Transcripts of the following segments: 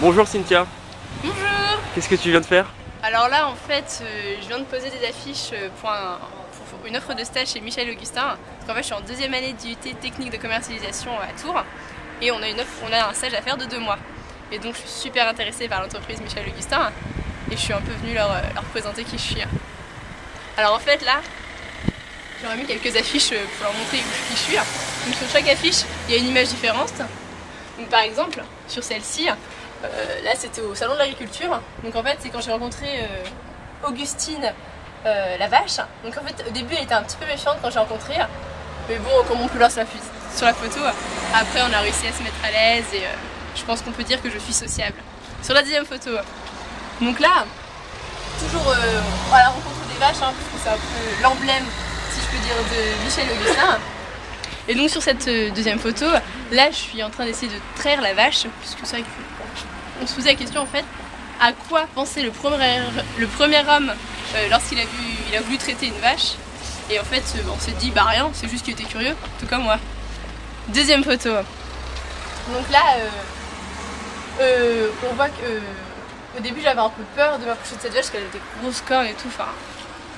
Bonjour Cynthia, Bonjour. qu'est-ce que tu viens de faire? Alors là en fait je viens de poser des affiches pour une offre de stage chez Michel Augustin. Parce qu'en fait je suis en deuxième année d'IUT technique de commercialisation à Tours et on a un stage à faire de 2 mois. Et donc je suis super intéressée par l'entreprise Michel Augustin et je suis un peu venue leur présenter qui je suis. Alors en fait là j'aurais mis quelques affiches pour leur montrer qui je suis. Donc sur chaque affiche il y a une image différente. Donc par exemple sur celle-ci, là c'était au salon de l'agriculture. Donc en fait c'est quand j'ai rencontré Augustine la vache. Donc en fait au début elle était un petit peu méfiante quand j'ai rencontré. Mais bon, comme on peut voir sur la photo, après on a réussi à se mettre à l'aise et je pense qu'on peut dire que je suis sociable. Sur la deuxième photo, donc là, toujours à la rencontre des vaches, hein, parce que c'est un peu l'emblème, si je peux dire, de Michel Augustin. Et donc sur cette deuxième photo, là je suis en train d'essayer de traire la vache, puisque c'est vrai qu'on se posait la question en fait, à quoi pensait le premier homme lorsqu'il a voulu traiter une vache. Et en fait on s'est dit bah rien, c'est juste qu'il était curieux, tout comme moi. Deuxième photo. Donc là on voit que au début j'avais un peu peur de m'approcher de cette vache parce qu'elle avait des grosses cornes et tout, enfin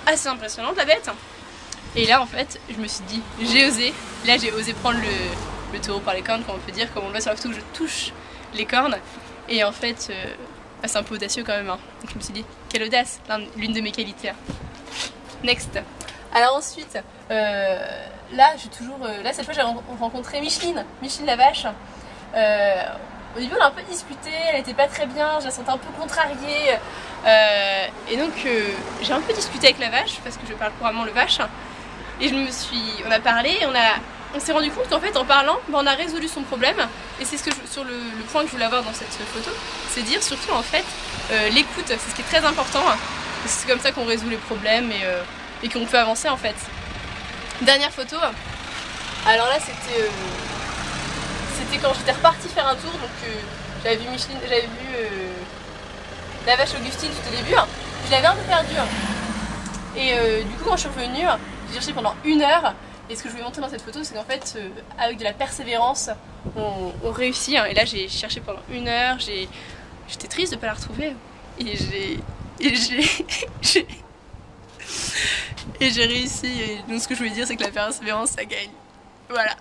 assez impressionnante la bête. Et là en fait je me suis dit j'ai osé, là j'ai osé prendre le taureau par les cornes comme on peut dire, comme on le voit sur la photo, je touche les cornes et en fait bah, c'est un peu audacieux quand même, hein. Donc je me suis dit quelle audace, l'une de mes qualités. Next. Alors ensuite là j'ai toujours là cette fois j'ai rencontré Micheline la vache. Au début on a un peu discuté, elle était pas très bien, je la sentais un peu contrariée et donc j'ai un peu discuté avec la vache parce que je parle couramment le vache. Et on a parlé et on s'est rendu compte qu'en fait en parlant, bah, on a résolu son problème. Et c'est sur le point que je voulais avoir dans cette photo, c'est dire surtout en fait l'écoute, c'est ce qui est très important. C'est comme ça qu'on résout les problèmes et qu'on peut avancer en fait. Dernière photo, alors là c'était quand j'étais repartie faire un tour, donc j'avais vu la vache Augustine tout au début, je l'avais un peu perdue. Et du coup quand je suis revenue, j'ai cherché pendant 1 heure. Et ce que je voulais montrer dans cette photo, c'est qu'en fait, avec de la persévérance, on réussit. Et là, j'ai cherché pendant 1 heure. J'étais triste de ne pas la retrouver. Et j'ai réussi. Et donc, ce que je voulais dire, c'est que la persévérance, ça gagne. Voilà.